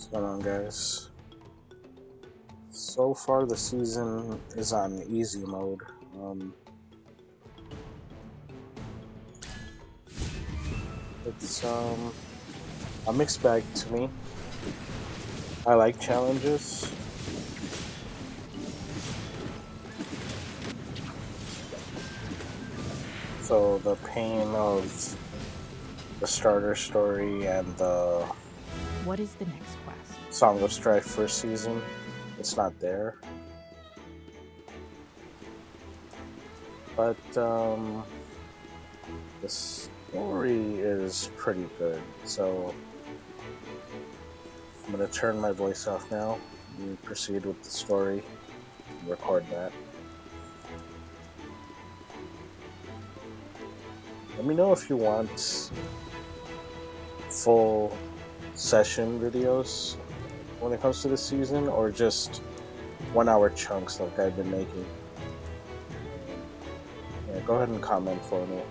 What's going on, guys? So far, the season is on easy mode. It's a mixed bag to me. I like challenges, so the pain of the starter story and the What is the next quest? Song of Strife first season, it's not there. But the story is pretty good, so I'm gonna turn my voice off now and proceed with the story and record that. Let me know if you want full session videos when it comes to this season, or just 1 hour chunks like I've been making. Yeah, go ahead and comment for me.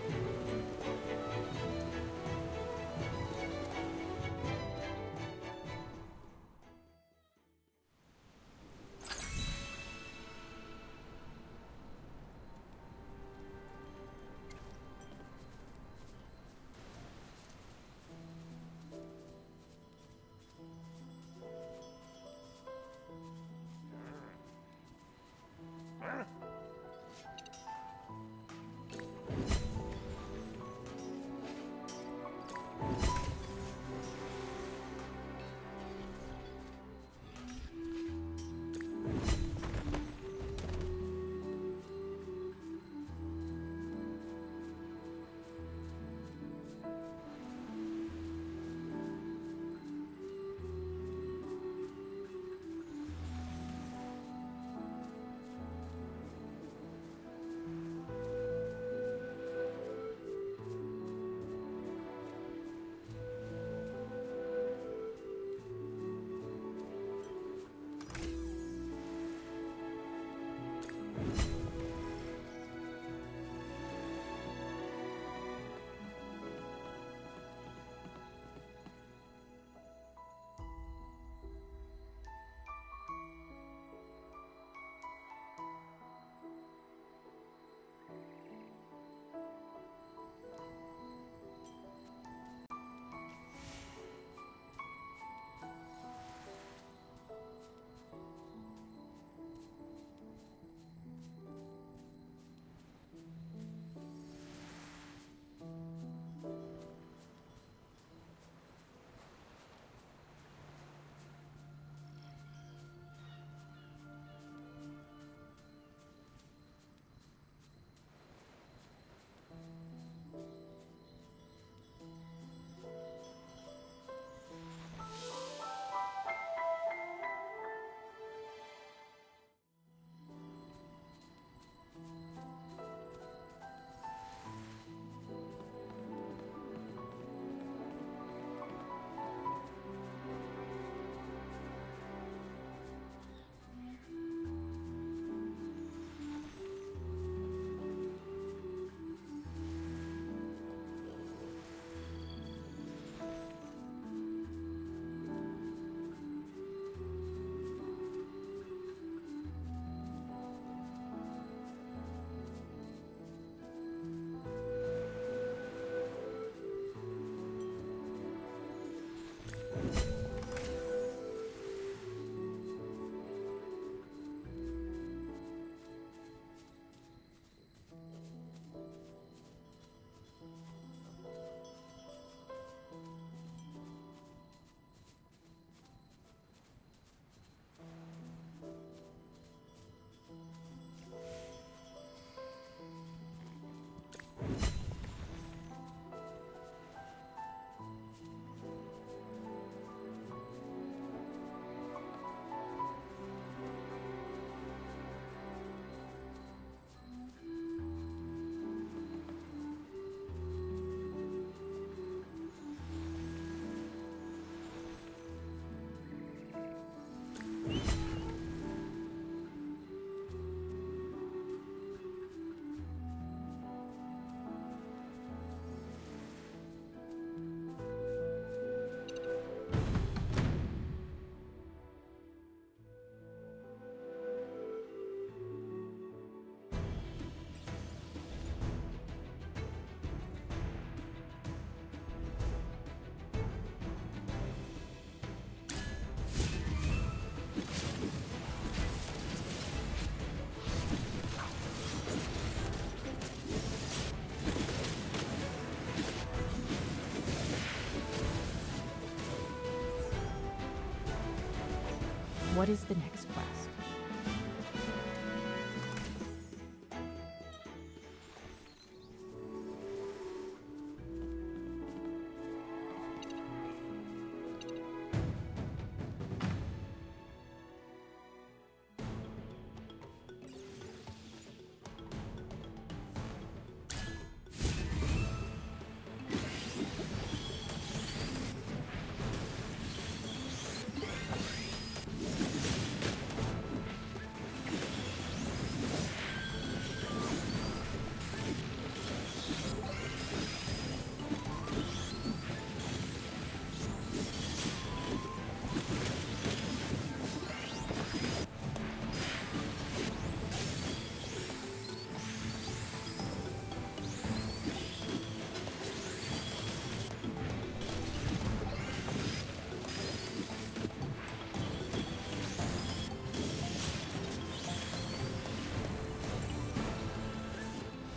What is the next quest?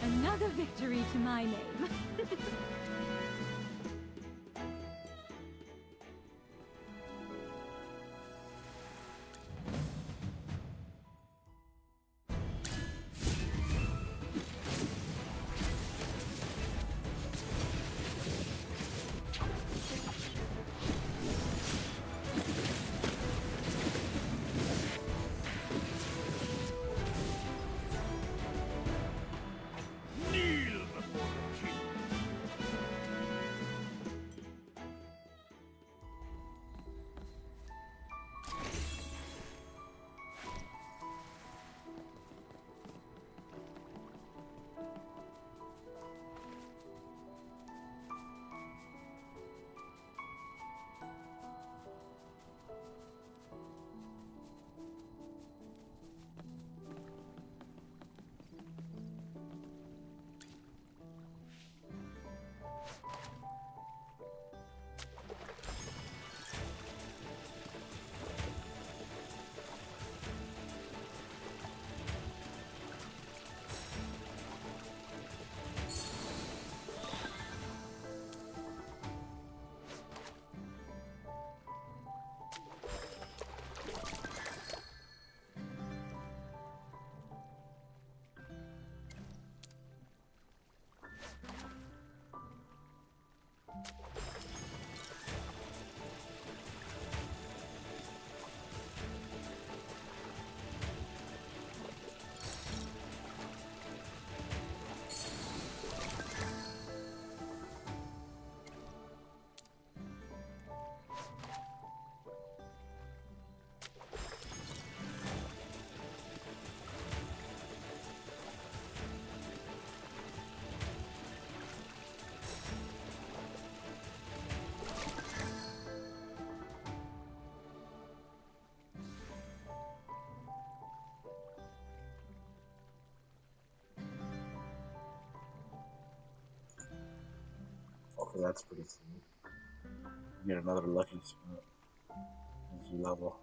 Another victory to my name. Okay, that's pretty cool. Get another lucky spot as you level.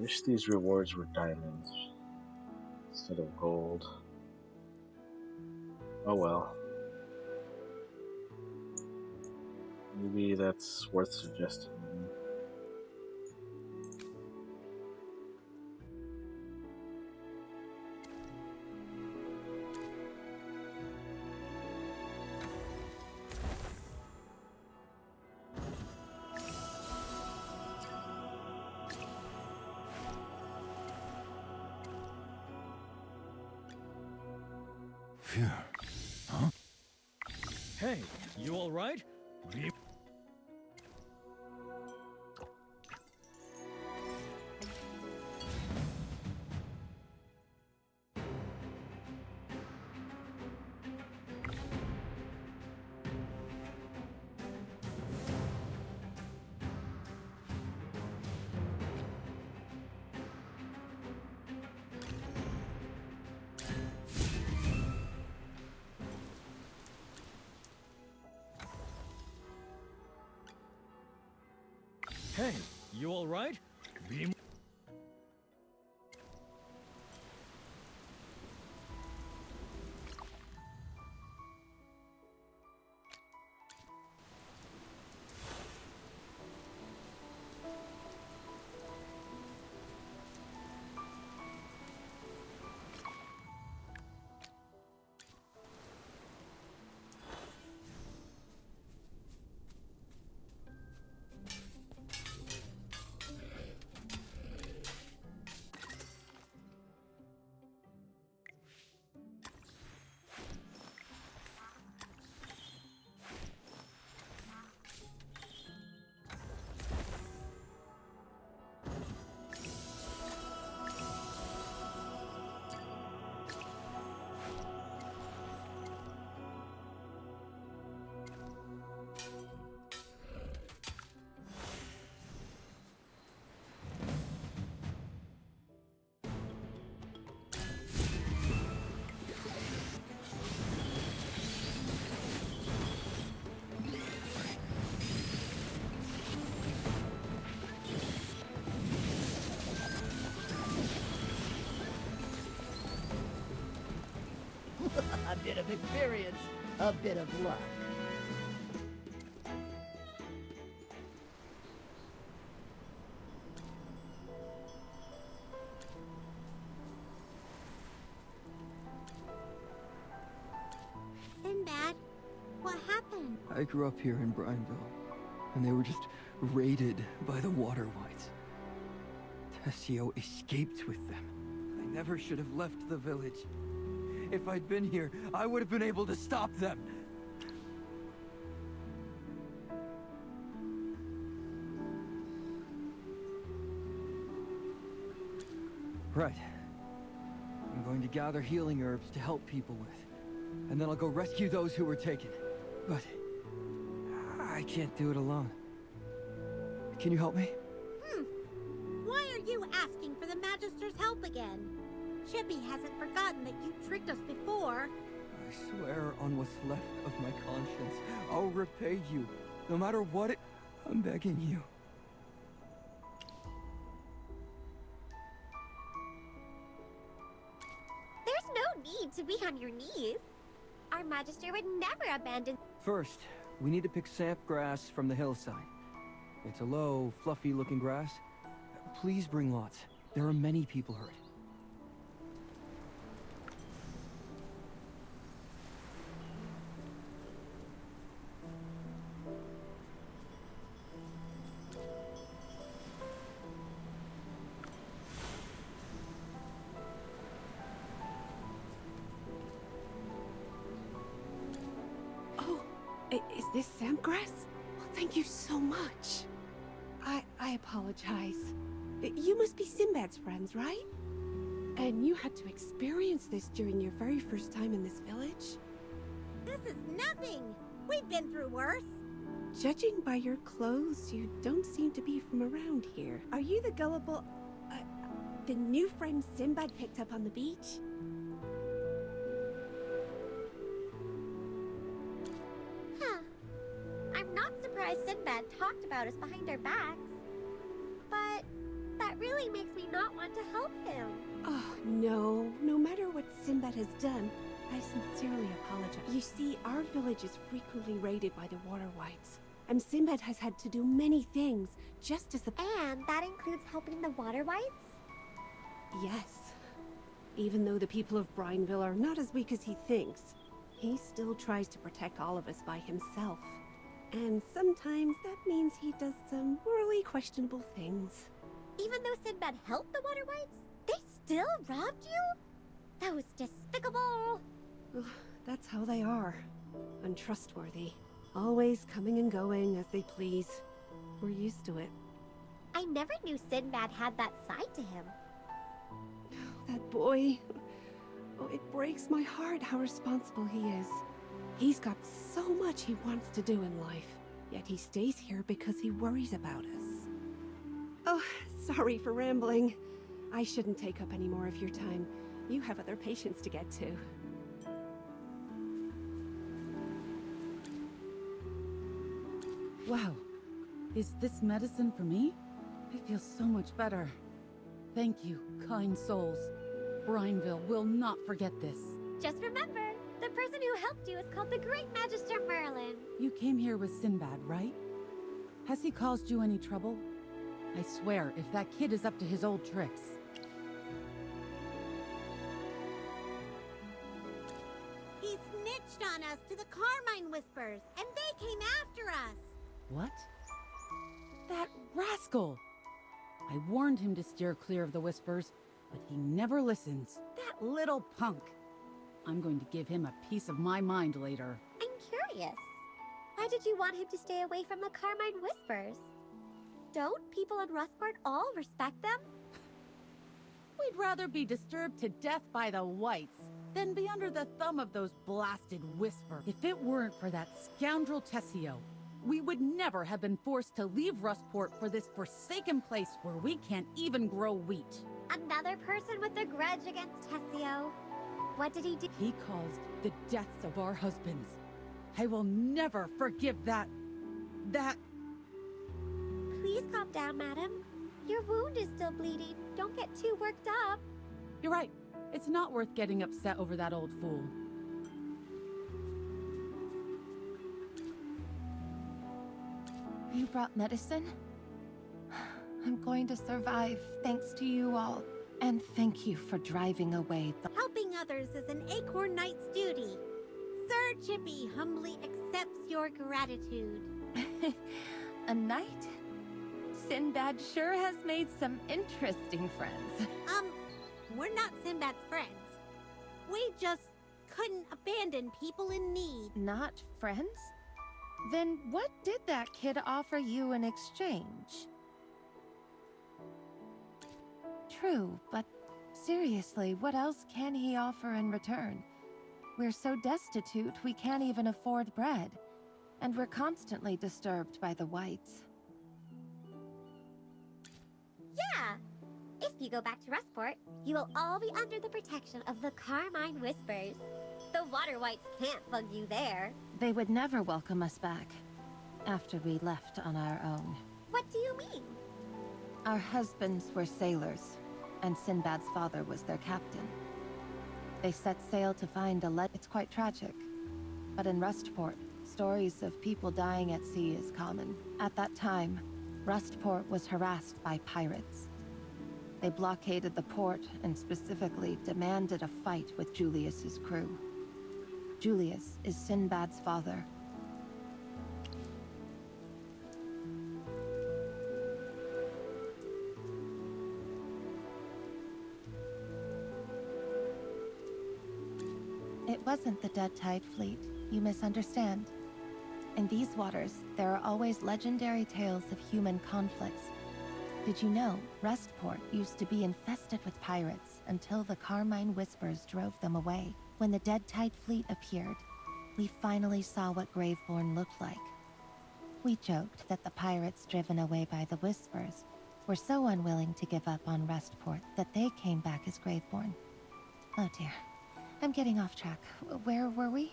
Wish these rewards were diamonds instead of gold. Oh well. Maybe that's worth suggesting. Phew. Huh? Hey, you all right? Hey, you all right? A bit of experience, a bit of luck. Sinbad, what happened? I grew up here in Brineville, and they were just raided by the water whites. Tessio escaped with them. I never should have left the village. If I'd been here, I would have been able to stop them. Right. I'm going to gather healing herbs to help people with. And then I'll go rescue those who were taken. But I can't do it alone. Can you help me? Why are you asking for the Magister's help again? Chippy hasn't forgotten that you tricked us before. I swear on what's left of my conscience, I'll repay you. No matter what it... I'm begging you. There's no need to be on your knees. Our Magister would never abandon... First, we need to pick samp grass from the hillside. It's a low, fluffy-looking grass. Please bring lots. There are many people hurt. Is this Samgrass? Well, thank you so much. I apologize. You must be Sinbad's friends, right? And you had to experience this during your very first time in this village? This is nothing! We've been through worse! Judging by your clothes, you don't seem to be from around here. Are you the gullible... the new friend Sinbad picked up on the beach? Huh. I'm not surprised Sinbad talked about us behind our backs. But that really makes me not want to help him. Oh, no. No matter what Sinbad has done, I sincerely apologize. You see, our village is frequently raided by the Water Whites, and Sinbad has had to do many things just as a... And that includes helping the Water Whites? Yes. Even though the people of Brineville are not as weak as he thinks, he still tries to protect all of us by himself. And sometimes that means he does some morally questionable things. Even though Sinbad helped the Water Whites, they still robbed you? That was despicable. That's how they are. Untrustworthy. Always coming and going as they please. We're used to it. I never knew Sinbad had that side to him. That boy... Oh, it breaks my heart how responsible he is. He's got so much he wants to do in life, yet he stays here because he worries about us. Oh, sorry for rambling. I shouldn't take up any more of your time. You have other patients to get to. Wow. Is this medicine for me? I feel so much better. Thank you, kind souls. Brineville will not forget this. Just remember, the person who helped you is called the Great Magister Merlin. You came here with Sinbad, right? Has he caused you any trouble? I swear, if that kid is up to his old tricks. He snitched on us to the Carmine Whispers, and they came after us. What? That rascal! I warned him to steer clear of the Whispers, but he never listens. That little punk! I'm going to give him a piece of my mind later. I'm curious. Why did you want him to stay away from the Carmine Whispers? Don't people in Rustport all respect them? We'd rather be disturbed to death by the Whites than be under the thumb of those blasted Whispers. If it weren't for that scoundrel Tessio, we would never have been forced to leave Rustport for this forsaken place where we can't even grow wheat. Another person with a grudge against Tessio. What did he do? He caused the deaths of our husbands. I will never forgive that... Please calm down, madam. Your wound is still bleeding. Don't get too worked up. You're right. It's not worth getting upset over that old fool. You brought medicine? I'm going to survive thanks to you all. And thank you for driving away the... Helping others is an Acorn Knight's duty. Sir Chippy humbly accepts your gratitude. A knight? Sinbad sure has made some interesting friends. We're not Sinbad's friends. We just couldn't abandon people in need. Not friends? Then what did that kid offer you in exchange? True, but seriously, what else can he offer in return? We're so destitute we can't even afford bread, and we're constantly disturbed by the Whites. Yeah! If you go back to Rustport, you will all be under the protection of the Carmine Whispers. The Water Whites can't bug you there. They would never welcome us back after we left on our own. What do you mean? Our husbands were sailors, and Sinbad's father was their captain. They set sail to find a It's quite tragic. But in Rustport, stories of people dying at sea is common. At that time, Rustport was harassed by pirates. They blockaded the port and specifically demanded a fight with Julius's crew. Julius is Sinbad's father. It wasn't the Dead Tide fleet. You misunderstand. In these waters, there are always legendary tales of human conflicts. Did you know Rustport used to be infested with pirates until the Carmine Whispers drove them away? When the Dead Tide fleet appeared, we finally saw what Graveborn looked like. We joked that the pirates driven away by the Whispers were so unwilling to give up on Rustport that they came back as Graveborn. Oh dear. I'm getting off track. Where were we?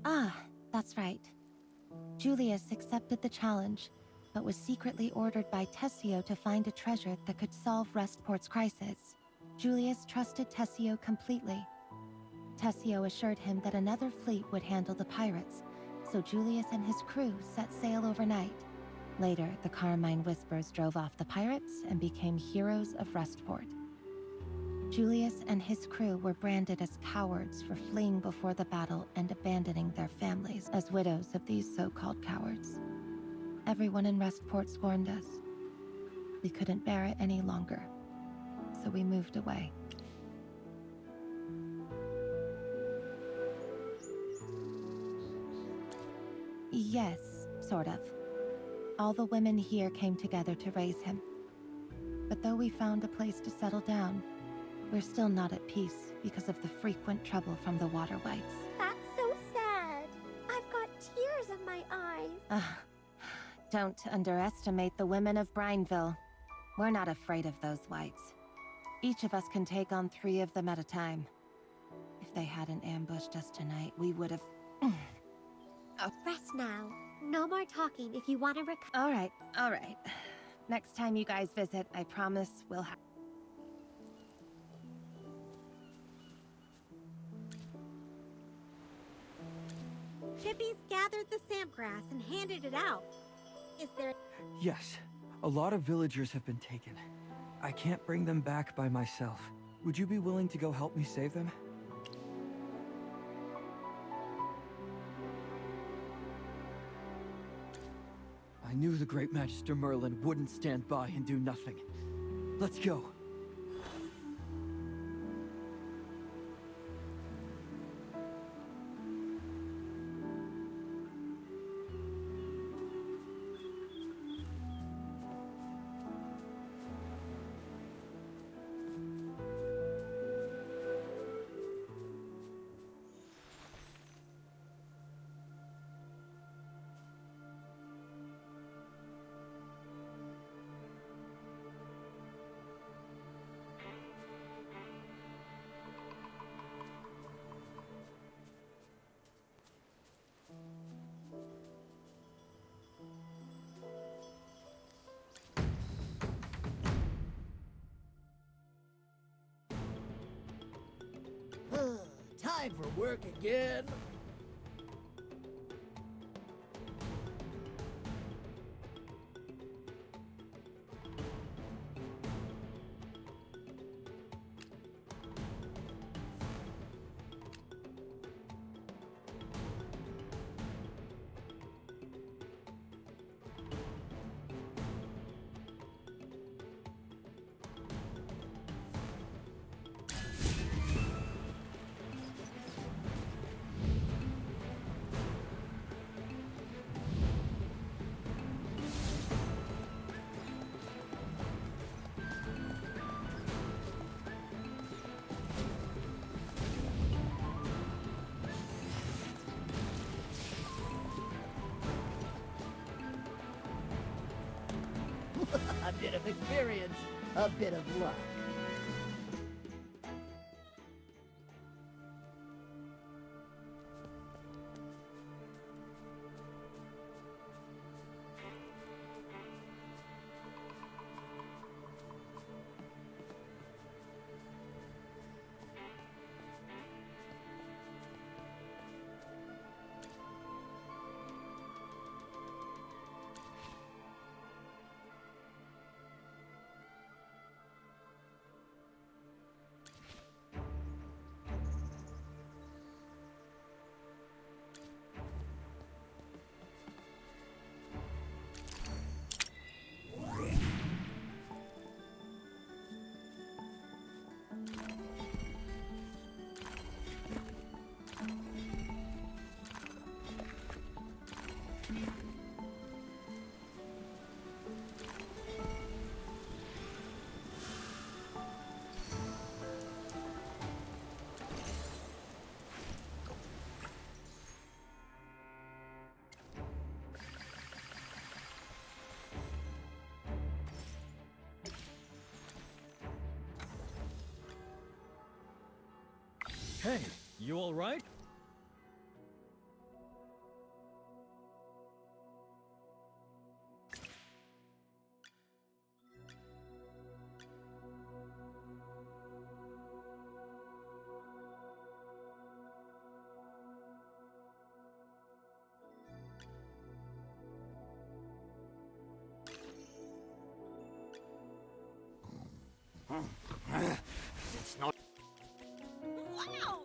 Ah, that's right. Julius accepted the challenge, but was secretly ordered by Tessio to find a treasure that could solve Restport's crisis. Julius trusted Tessio completely. Tessio assured him that another fleet would handle the pirates, so Julius and his crew set sail overnight. Later, the Carmine Whispers drove off the pirates and became heroes of Restport. Julius and his crew were branded as cowards for fleeing before the battle and abandoning their families as widows of these so-called cowards. Everyone in Restport scorned us. We couldn't bear it any longer, so we moved away. Yes, sort of. All the women here came together to raise him. But though we found a place to settle down, we're still not at peace because of the frequent trouble from the water wights. That's so sad. I've got tears in my eyes. Don't underestimate the women of Brineville. We're not afraid of those wights. Each of us can take on 3 of them at a time. If they hadn't ambushed us tonight, we would have... Rest now. No more talking if you want to All right. Next time you guys visit, I promise we'll have... Chippy's gathered the sampgrass and handed it out. Is there... Yes, a lot of villagers have been taken. I can't bring them back by myself. Would you be willing to go help me save them? I knew the Great Magister Merlin wouldn't stand by and do nothing. Let's go. Time for work again. A bit of experience, a bit of luck. Hey, you all right? It's not. Wow!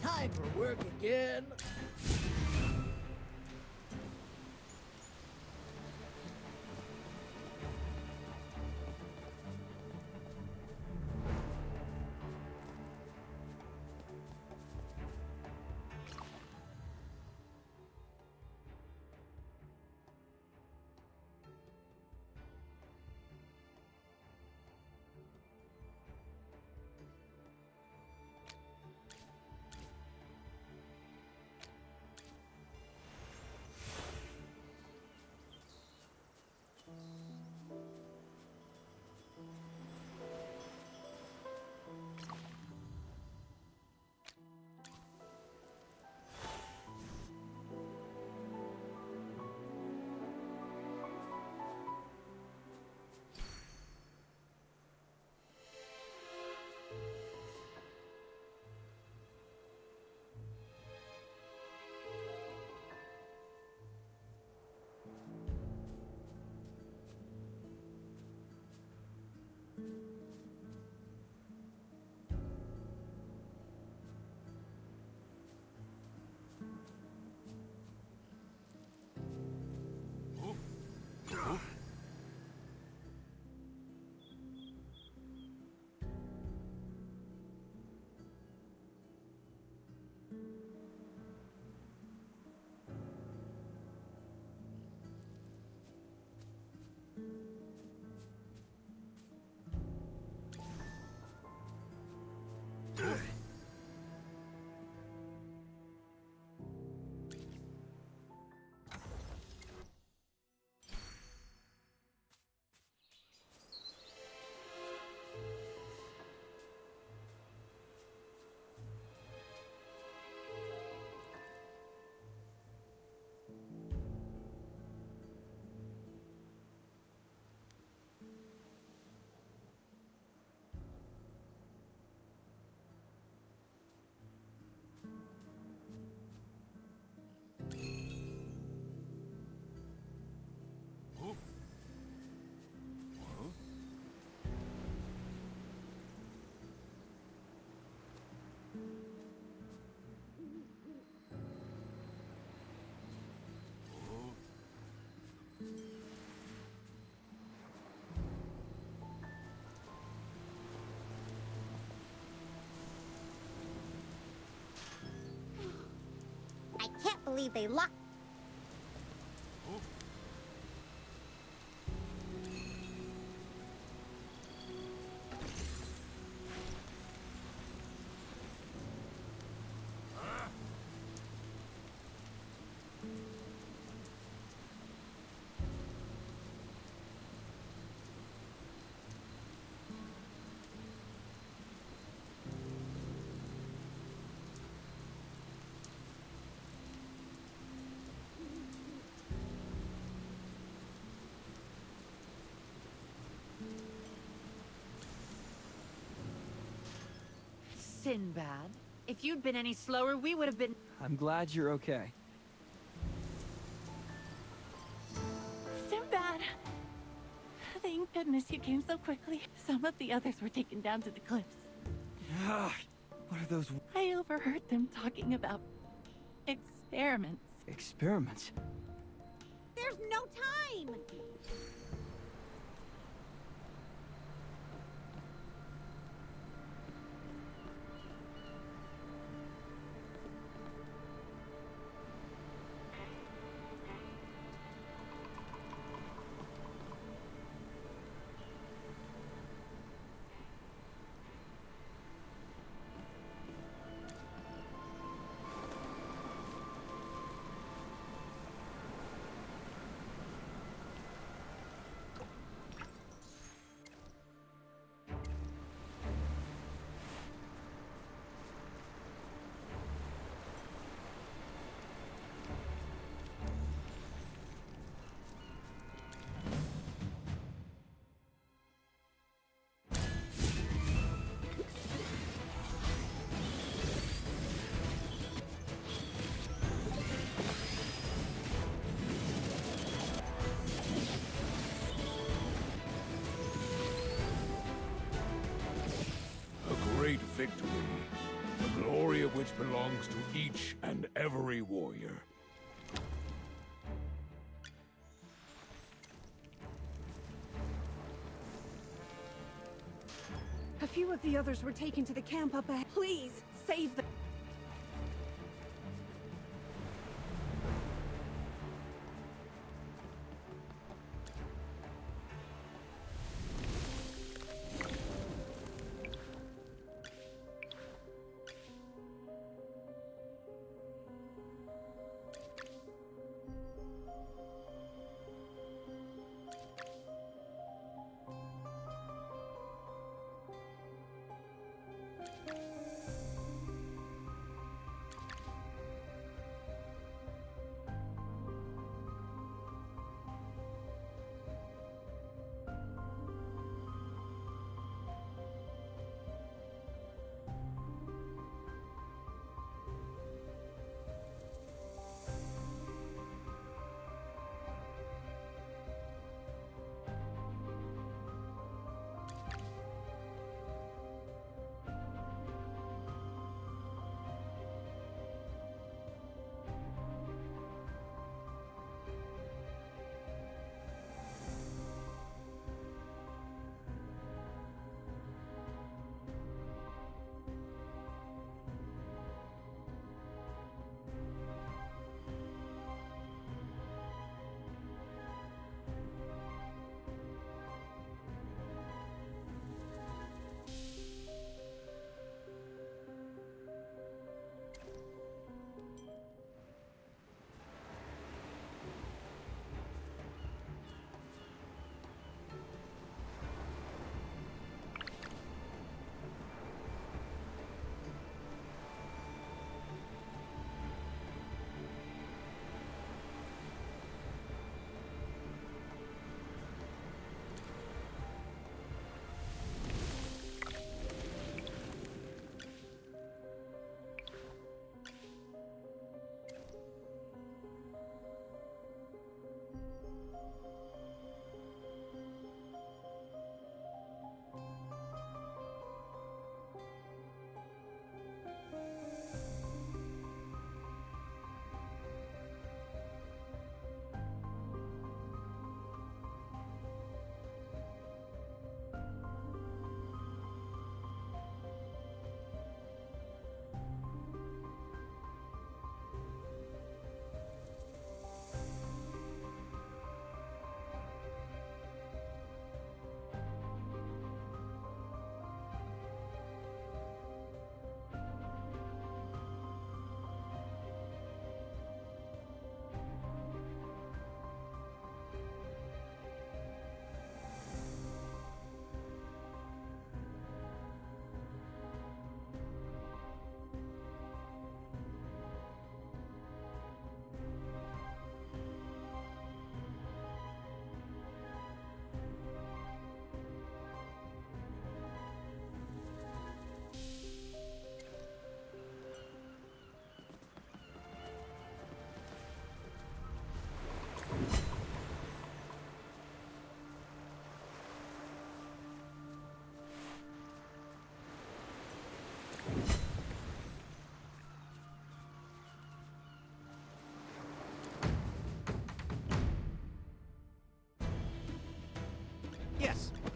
Time for work again. I can't believe they locked. Sinbad, If you'd been any slower, we would have been... I'm glad you're okay. Sinbad! Thank goodness you came so quickly. Some of the others were taken down to the cliffs. What are those I overheard them talking about experiments. experiments? There's no time! A great victory, the glory of which belongs to each and every warrior. A few of the others were taken to the camp up ahead. Please, save them.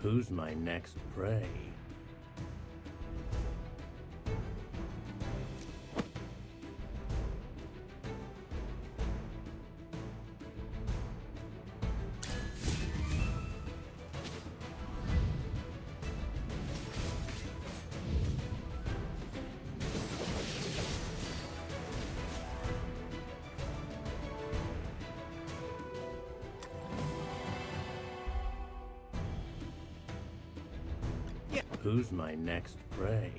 Who's my next prey? Who's my next prey?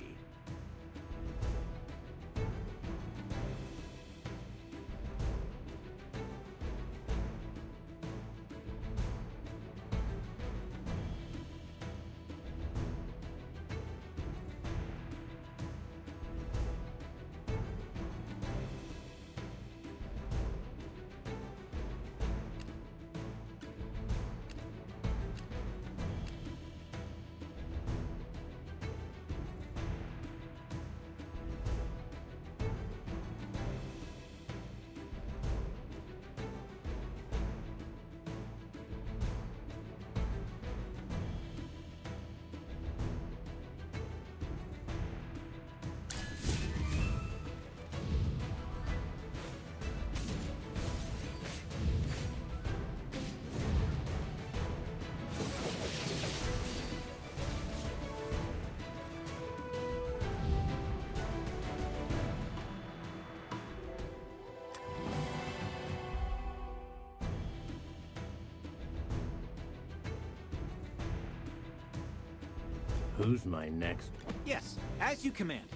Who's my next? Yes, as you command.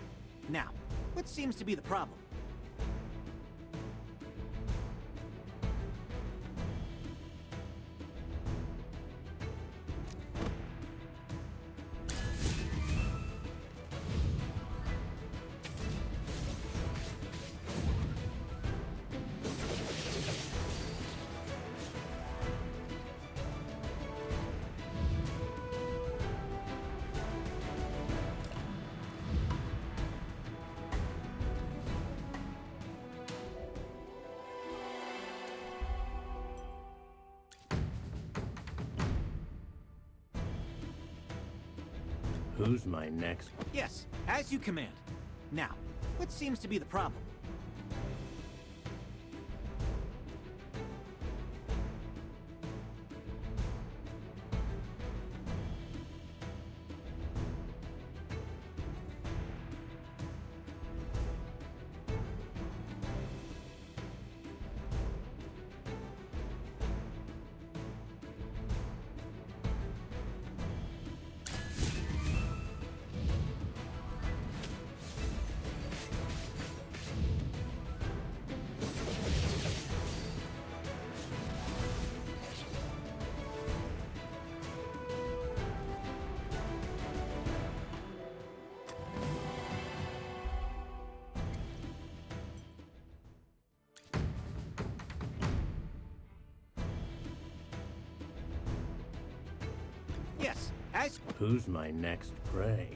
Now, what seems to be the problem? Who's my next? Yes, as you command. Now, what seems to be the problem? Yes, as... Who's my next prey?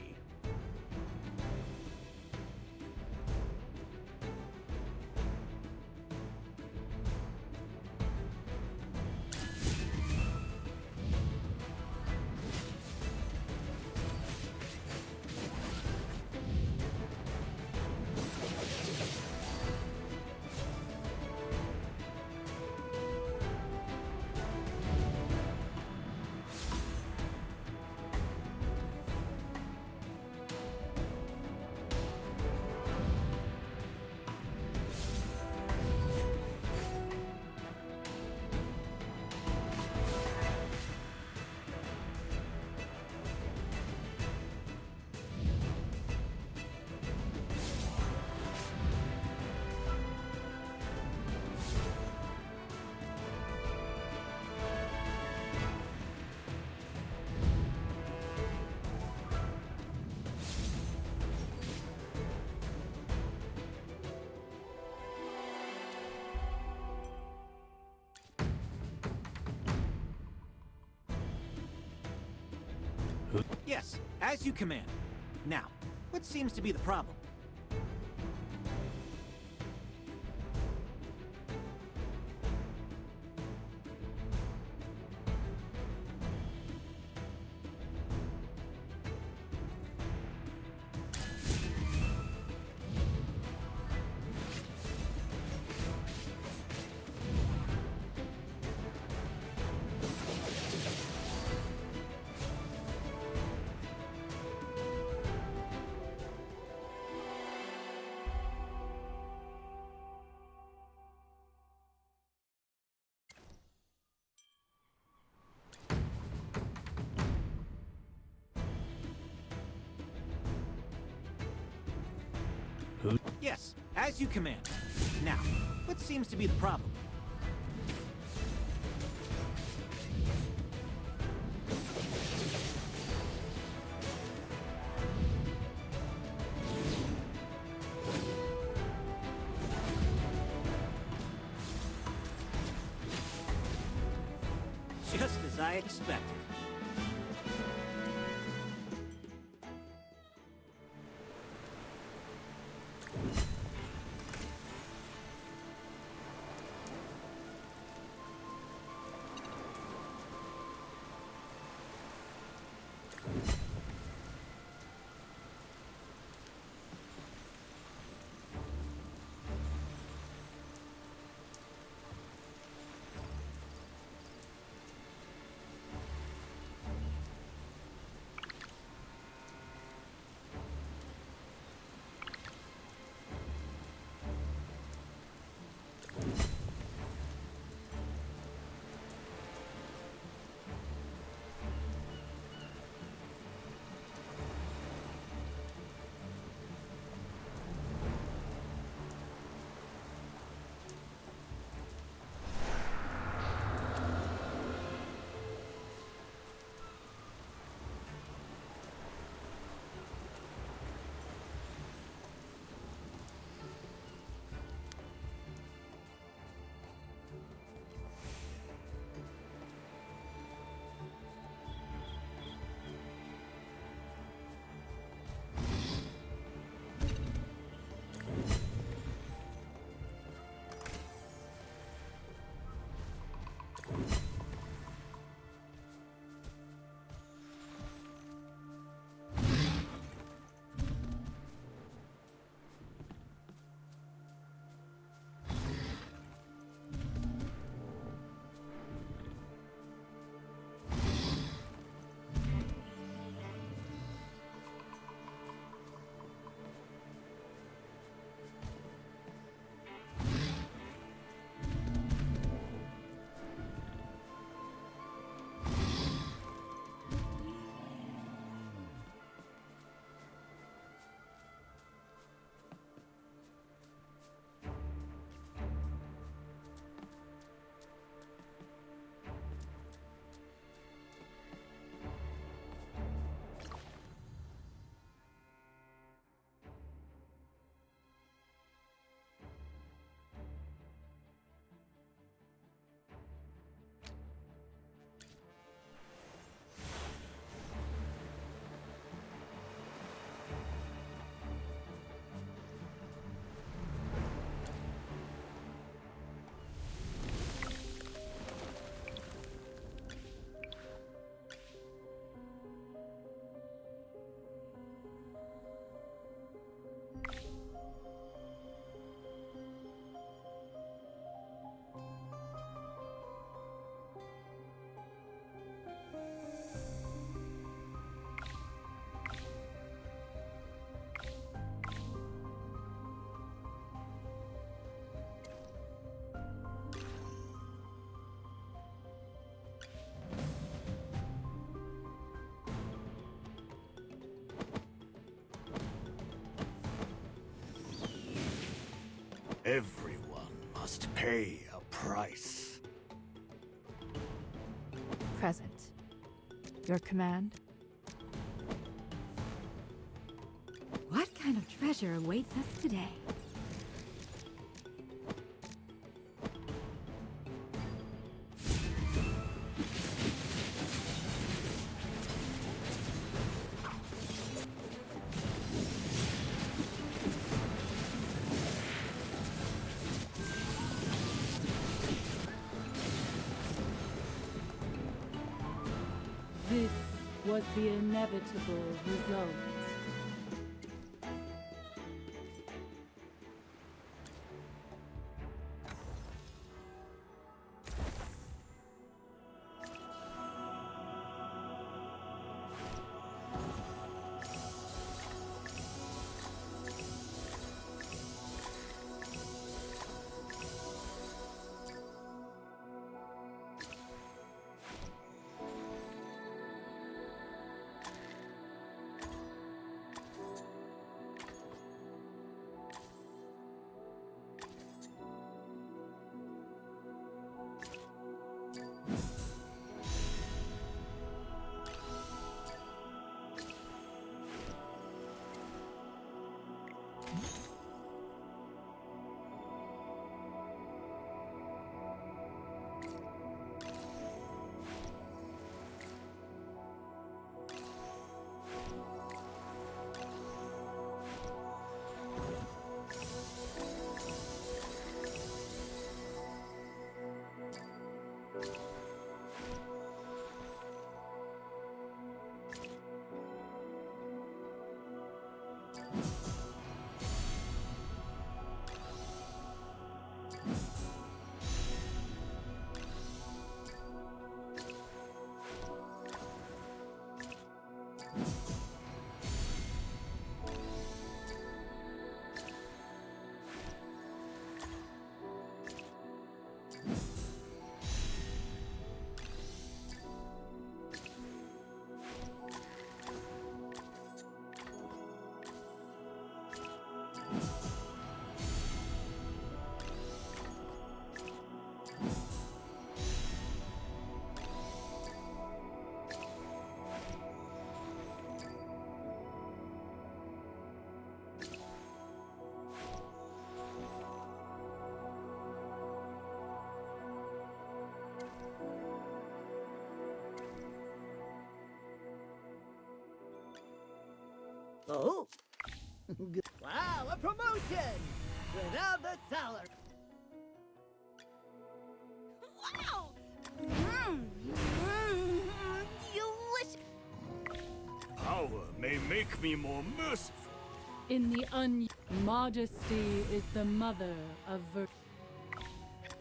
Yes, as you command. Now, what seems to be the problem? Yes, as you command. Now, what seems to be the problem? Just as I expected. Everyone must pay a price. Present. Your command? What kind of treasure awaits us today? This was the inevitable result. Oh? Wow, a promotion! Without the salary. Wow! Delicious! Power may make me more merciful. In the modesty is the mother of virtue.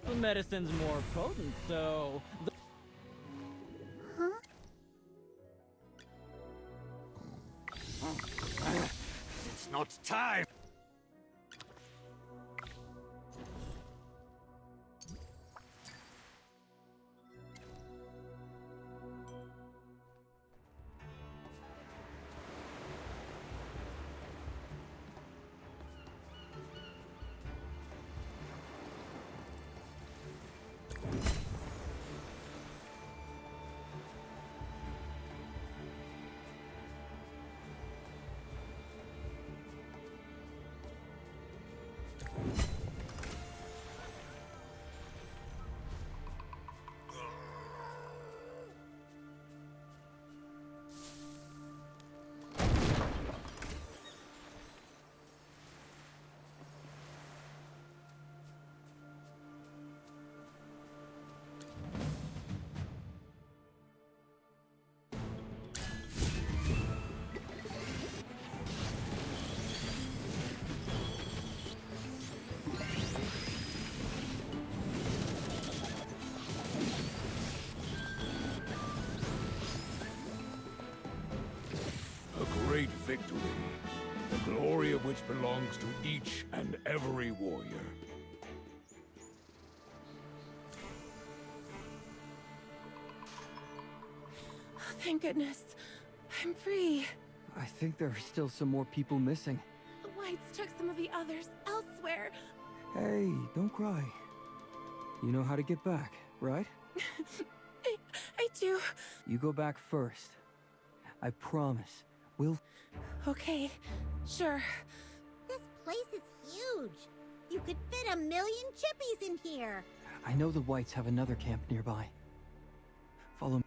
The medicine's more potent, so... It's not time. Great victory, the glory of which belongs to each and every warrior. Oh, thank goodness. I'm free. I think there are still some more people missing. The Whites took some of the others elsewhere. Hey, don't cry. You know how to get back, right? I do. You go back first. I promise. We'll... Okay, sure. This place is huge. You could fit 1 million chippies in here. I know the Whites have another camp nearby. Follow me.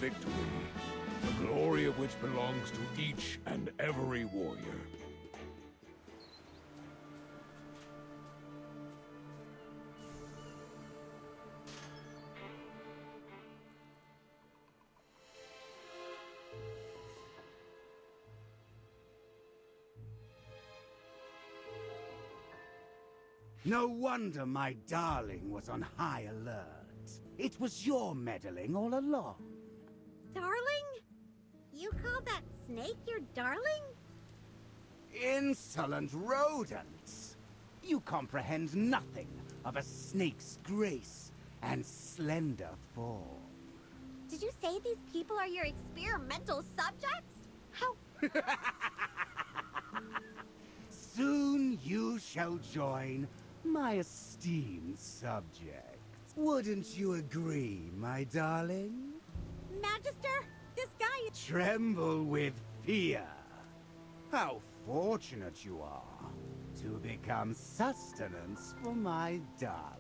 victory, the glory of which belongs to each and every warrior. No wonder my darling was on high alert. It was your meddling all along. Darling? You call that snake your darling? Insolent rodents! You comprehend nothing of a snake's grace and slender form. Did you say these people are your experimental subjects? How? Soon you shall join my esteemed subjects. Wouldn't you agree, my darling? Magister, this guy is... Tremble with fear. How fortunate you are to become sustenance for my darling.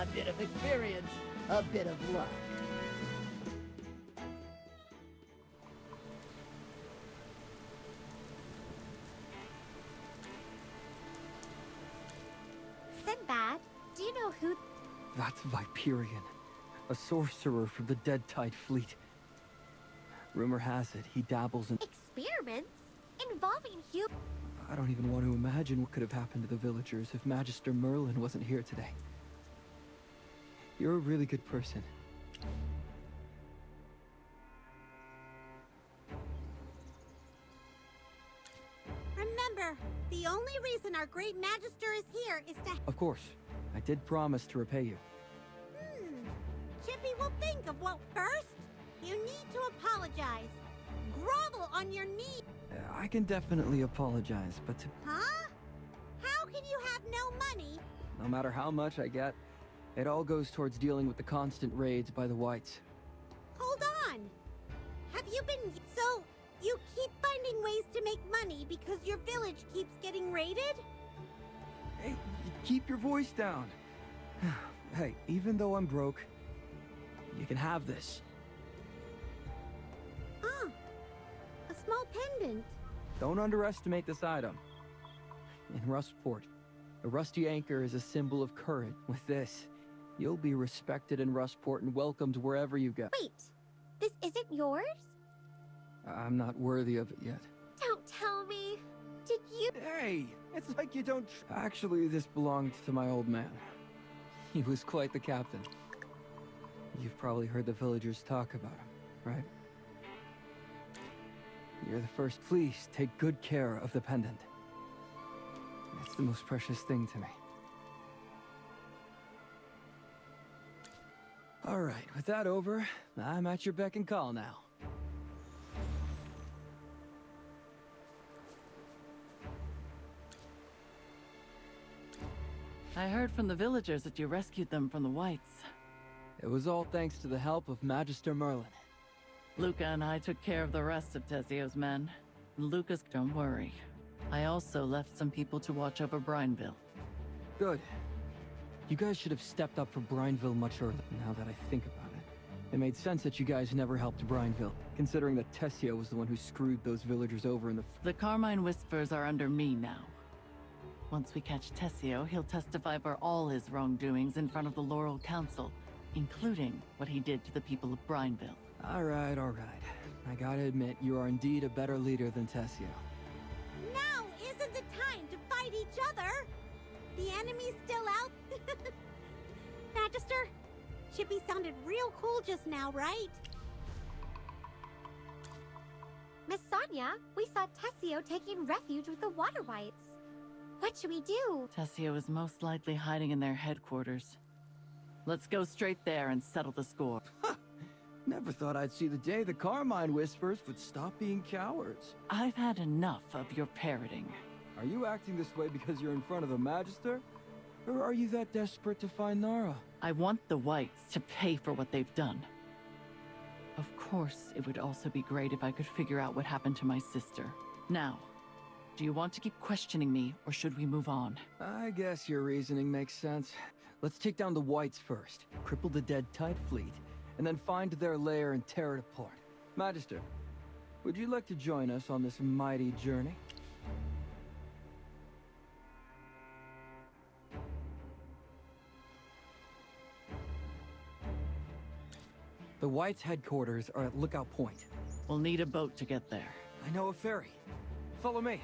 A bit of experience, a bit of luck. Sinbad, do you know who... That's Viperian, a sorcerer from the Dead Tide Fleet. Rumor has it he dabbles in... Experiments? Involving humans? I don't even want to imagine what could have happened to the villagers if Magister Merlin wasn't here today. You're a really good person. Remember, the only reason our great Magister is here is to... Of course. I did promise to repay you. Chippy will think of what first. You need to apologize. Grovel on your knees. I can definitely apologize, but Huh? How can you have no money? no matter how much I get, it all goes towards dealing with the constant raids by the Whites. Hold on. Have you been... So, you keep finding ways to make money because your village keeps getting raided? Hey, keep your voice down. Hey, even though I'm broke, you can have this. Ah, a small pendant. Don't underestimate this item. In Rustport, a rusty anchor is a symbol of courage. With this, you'll be respected in Rustport and welcomed wherever you go. Wait, this isn't yours? I'm not worthy of it yet. Don't tell me. Did you... Hey, it's like you don't... Actually, this belonged to my old man. He was quite the captain. You've probably heard the villagers talk about him, right? You're the first. Please take good care of the pendant. It's the most precious thing to me. All right, with that over, I'm at your beck and call now. I heard from the villagers that you rescued them from the Whites. It was all thanks to the help of Magister Merlin. Luca and I took care of the rest of Tessio's men. Lucas, don't worry. I also left some people to watch over Brineville. Good. You guys should have stepped up for Brineville much earlier, now that I think about it. It made sense that you guys never helped Brineville, considering that Tessio was the one who screwed those villagers over in the... The Carmine Whispers are under me now. Once we catch Tessio, he'll testify for all his wrongdoings in front of the Laurel Council, including what he did to the people of Brineville. All right, all right. I gotta admit, you are indeed a better leader than Tessio. Now isn't the time to fight each other. The enemy's still out. Magister, Chippy sounded real cool just now, right? Miss Sonia, we saw Tessio taking refuge with the Water Whites. What should we do? Tessio is most likely hiding in their headquarters. Let's go straight there and settle the score. Never thought I'd see the day the Carmine Whispers would stop being cowards. I've had enough of your parroting. Are you acting this way because you're in front of the Magister? Or are you that desperate to find Nara? I want the Whites to pay for what they've done. Of course, it would also be great if I could figure out what happened to my sister. Now, do you want to keep questioning me, or should we move on? I guess your reasoning makes sense. Let's take down the Whites first, cripple the dead Tide fleet, and then find their lair and tear it apart. Magister, would you like to join us on this mighty journey? The Whites' headquarters are at Lookout Point. We'll need a boat to get there. I know a ferry. Follow me.